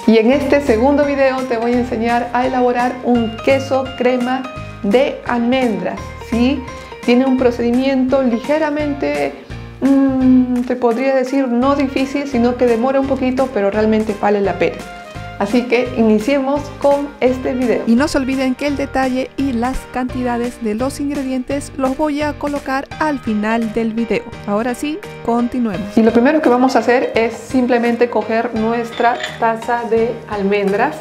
Y en este segundo video te voy a enseñar a elaborar un queso crema de almendras, ¿sí? Tiene un procedimiento ligeramente, te podría decir no difícil, sino que demora un poquito, pero realmente vale la pena. Así que iniciemos con este video. Y no se olviden que el detalle y las cantidades de los ingredientes los voy a colocar al final del video. Ahora sí, continuemos. Y lo primero que vamos a hacer es simplemente coger nuestra taza de almendras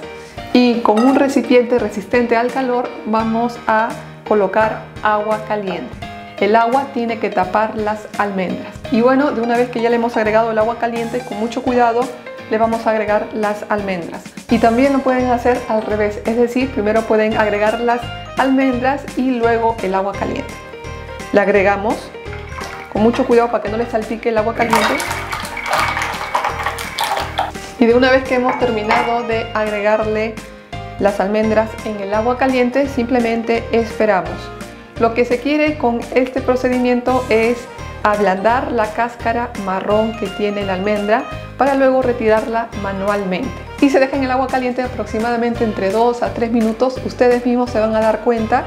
y con un recipiente resistente al calor vamos a colocar agua caliente. El agua tiene que tapar las almendras. Y bueno, de una vez que ya le hemos agregado el agua caliente, con mucho cuidado le vamos a agregar las almendras. Y también lo pueden hacer al revés, es decir, primero pueden agregar las almendras y luego el agua caliente. Le agregamos con mucho cuidado para que no le salpique el agua caliente. Y de una vez que hemos terminado de agregarle las almendras en el agua caliente, simplemente esperamos. Lo que se quiere con este procedimiento es ablandar la cáscara marrón que tiene la almendra para luego retirarla manualmente. Y se deja en el agua caliente aproximadamente entre 2 a 3 minutos. Ustedes mismos se van a dar cuenta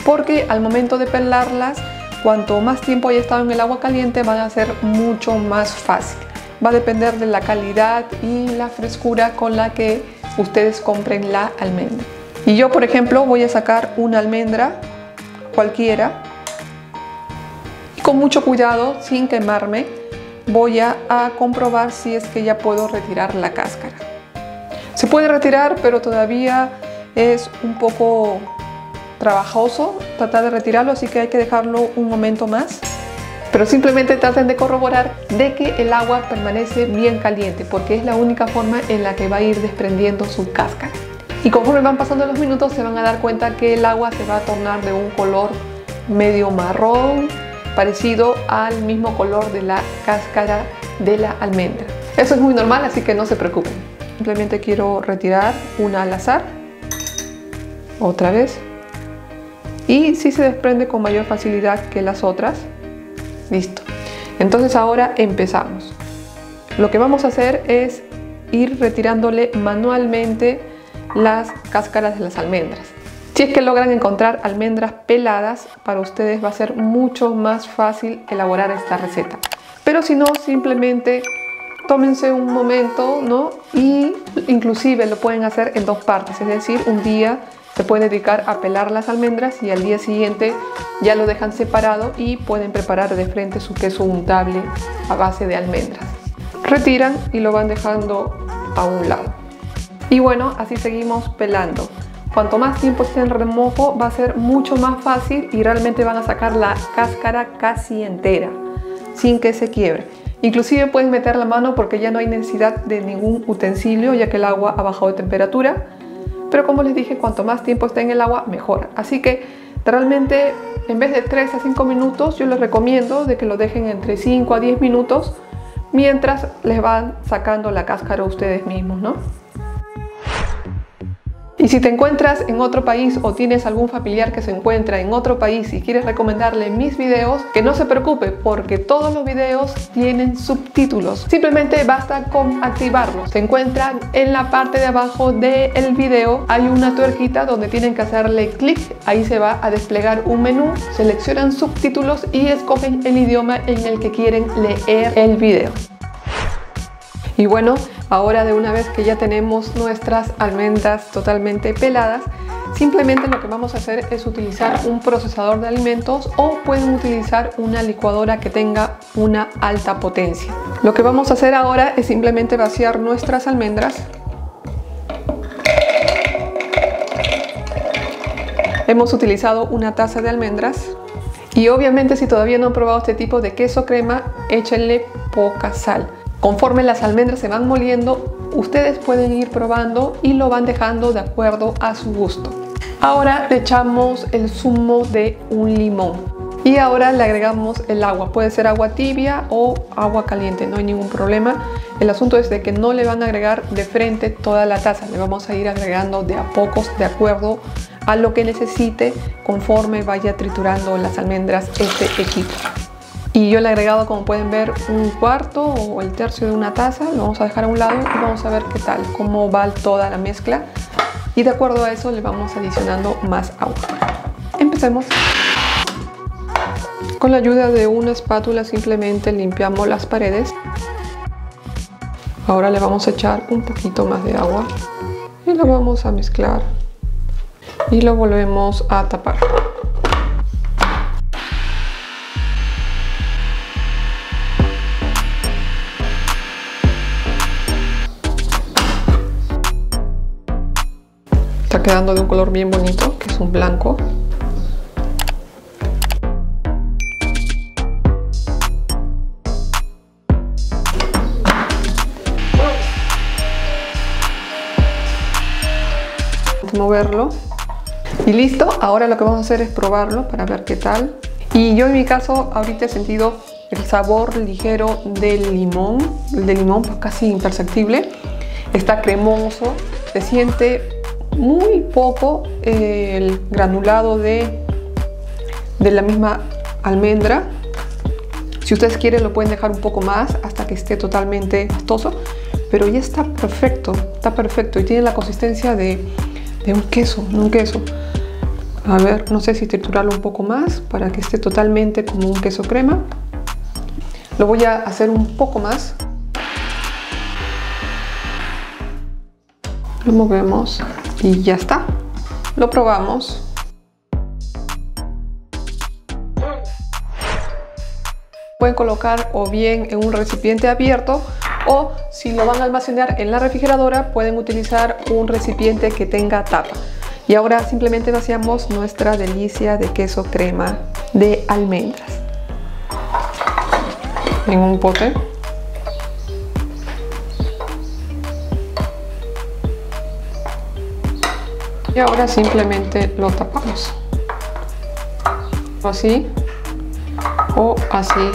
porque al momento de pelarlas, cuanto más tiempo haya estado en el agua caliente, van a ser mucho más fácil. Va a depender de la calidad y la frescura con la que ustedes compren la almendra. Y yo, por ejemplo, voy a sacar una almendra cualquiera. Con mucho cuidado, sin quemarme, voy a comprobar si es que ya puedo retirar la cáscara. Se puede retirar, pero todavía es un poco trabajoso tratar de retirarlo, así que hay que dejarlo un momento más. Pero simplemente traten de corroborar de que el agua permanece bien caliente, porque es la única forma en la que va a ir desprendiendo su cáscara. Y conforme van pasando los minutos se van a dar cuenta que el agua se va a tornar de un color medio marrón, parecido al mismo color de la cáscara de la almendra. Eso es muy normal, así que no se preocupen. Simplemente quiero retirar una al azar, otra vez, y si se desprende con mayor facilidad que las otras. Listo. Entonces ahora empezamos. Lo que vamos a hacer es ir retirándole manualmente las cáscaras de las almendras. Si es que logran encontrar almendras peladas, para ustedes va a ser mucho más fácil elaborar esta receta. Pero si no, simplemente tómense un momento, ¿no? Y inclusive lo pueden hacer en dos partes, es decir, un día se pueden dedicar a pelar las almendras y al día siguiente ya lo dejan separado y pueden preparar de frente su queso untable a base de almendras. Retiran y lo van dejando a un lado. Y bueno, así seguimos pelando. Cuanto más tiempo esté en remojo va a ser mucho más fácil y realmente van a sacar la cáscara casi entera, sin que se quiebre. Inclusive pueden meter la mano porque ya no hay necesidad de ningún utensilio, ya que el agua ha bajado de temperatura. Pero como les dije, cuanto más tiempo esté en el agua, mejor. Así que realmente en vez de 3 a 5 minutos, yo les recomiendo de que lo dejen entre 5 a 10 minutos mientras les van sacando la cáscara ustedes mismos, ¿no? Y si te encuentras en otro país o tienes algún familiar que se encuentra en otro país y quieres recomendarle mis videos, que no se preocupe porque todos los videos tienen subtítulos. Simplemente basta con activarlos. Se encuentran en la parte de abajo del video. Hay una tuerquita donde tienen que hacerle clic. Ahí se va a desplegar un menú. Seleccionan subtítulos y escogen el idioma en el que quieren leer el video. Y bueno, ahora de una vez que ya tenemos nuestras almendras totalmente peladas, simplemente lo que vamos a hacer es utilizar un procesador de alimentos o pueden utilizar una licuadora que tenga una alta potencia. Lo que vamos a hacer ahora es simplemente vaciar nuestras almendras. Hemos utilizado una taza de almendras y obviamente si todavía no han probado este tipo de queso crema, échenle poca sal. Conforme las almendras se van moliendo, ustedes pueden ir probando y lo van dejando de acuerdo a su gusto. Ahora le echamos el zumo de un limón y ahora le agregamos el agua. Puede ser agua tibia o agua caliente, no hay ningún problema. El asunto es de que no le van a agregar de frente toda la taza, le vamos a ir agregando de a pocos de acuerdo a lo que necesite conforme vaya triturando las almendras este equipo. Y yo le he agregado, como pueden ver, un cuarto o el tercio de una taza. Lo vamos a dejar a un lado y vamos a ver qué tal, cómo va toda la mezcla. Y de acuerdo a eso le vamos adicionando más agua. Empecemos. Con la ayuda de una espátula simplemente limpiamos las paredes. Ahora le vamos a echar un poquito más de agua y lo vamos a mezclar y lo volvemos a tapar. Está quedando de un color bien bonito, que es un blanco. Moverlo y listo. Ahora lo que vamos a hacer es probarlo para ver qué tal. Y yo en mi caso ahorita he sentido el sabor ligero del limón. El de limón pues casi imperceptible. Está cremoso, se siente muy poco el granulado de la misma almendra. Si ustedes quieren lo pueden dejar un poco más hasta que esté totalmente pastoso, pero ya está perfecto y tiene la consistencia de un queso. A ver, no sé si triturarlo un poco más para que esté totalmente como un queso crema. Lo voy a hacer un poco más. Lo movemos y ya está. Lo probamos. Pueden colocar o bien en un recipiente abierto, o si lo van a almacenar en la refrigeradora pueden utilizar un recipiente que tenga tapa. Y ahora simplemente vaciamos nuestra delicia de queso crema de almendras en un pote. Y ahora simplemente lo tapamos. Así o así.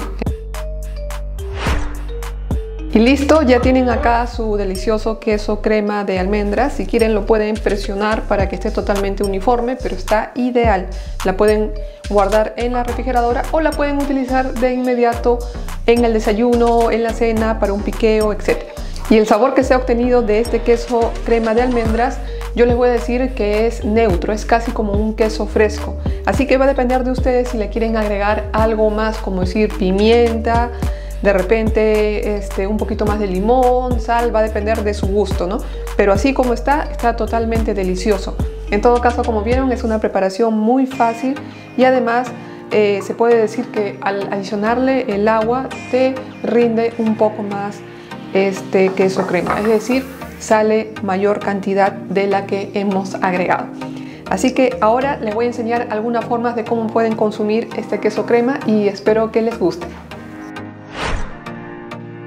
Y listo, ya tienen acá su delicioso queso crema de almendras. Si quieren lo pueden presionar para que esté totalmente uniforme, pero está ideal. La pueden guardar en la refrigeradora o la pueden utilizar de inmediato en el desayuno, en la cena, para un piqueo, etc. Y el sabor que se ha obtenido de este queso crema de almendras, yo les voy a decir que es neutro, es casi como un queso fresco. Así que va a depender de ustedes si le quieren agregar algo más, como decir pimienta, de repente un poquito más de limón, sal, va a depender de su gusto, ¿no? Pero así como está totalmente delicioso. En todo caso, como vieron, es una preparación muy fácil y además se puede decir que al adicionarle el agua te rinde un poco más este queso crema, es decir, sale mayor cantidad de la que hemos agregado. Así que ahora les voy a enseñar algunas formas de cómo pueden consumir este queso crema y espero que les guste.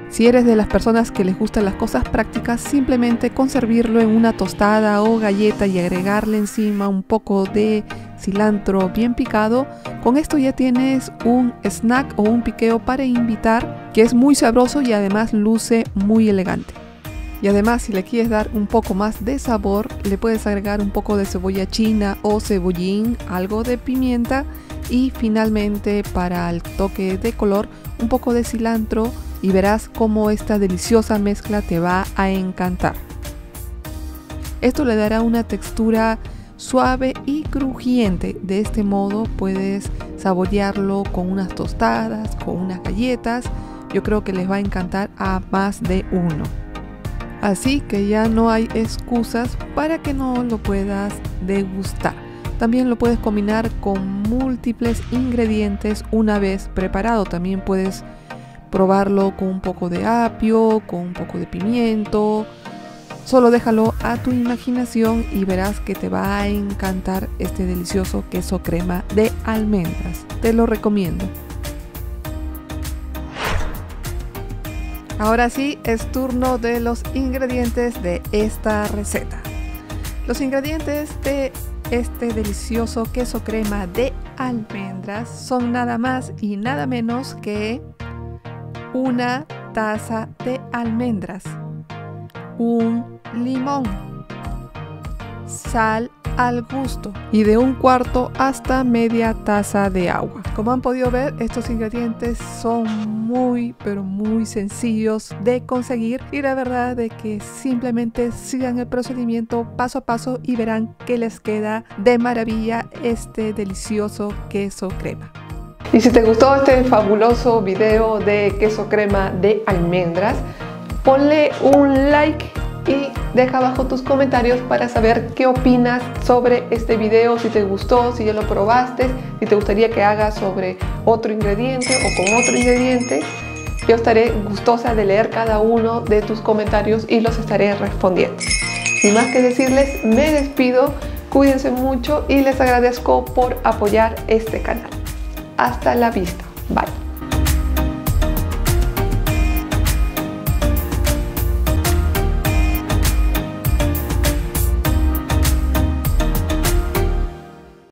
Si eres de las personas que les gustan las cosas prácticas, simplemente con servirlo en una tostada o galleta y agregarle encima un poco de cilantro bien picado, con esto ya tienes un snack o un piqueo para invitar que es muy sabroso y además luce muy elegante. Y además, si le quieres dar un poco más de sabor, le puedes agregar un poco de cebolla china o cebollín, algo de pimienta y finalmente, para el toque de color, un poco de cilantro, y verás cómo esta deliciosa mezcla te va a encantar. Esto le dará una textura suave y crujiente. De este modo puedes saborearlo con unas tostadas, con unas galletas. Yo creo que les va a encantar a más de uno. Así que ya no hay excusas para que no lo puedas degustar. También lo puedes combinar con múltiples ingredientes una vez preparado. También puedes probarlo con un poco de apio, con un poco de pimiento. Solo déjalo a tu imaginación y verás que te va a encantar este delicioso queso crema de almendras. Te lo recomiendo. Ahora sí, es turno de los ingredientes de esta receta. Los ingredientes de este delicioso queso crema de almendras son nada más y nada menos que una taza de almendras, un limón, sal al gusto y de 1/4 hasta media taza de agua. Como han podido ver, estos ingredientes son muy sencillos de conseguir y la verdad de que simplemente sigan el procedimiento paso a paso y verán que les queda de maravilla este delicioso queso crema. Y si te gustó este fabuloso video de queso crema de almendras, ponle un like y deja abajo tus comentarios para saber qué opinas sobre este video, si te gustó, si ya lo probaste, si te gustaría que haga sobre otro ingrediente o con otro ingrediente. Yo estaré gustosa de leer cada uno de tus comentarios y los estaré respondiendo. Sin más que decirles, me despido, cuídense mucho y les agradezco por apoyar este canal. Hasta la vista, bye.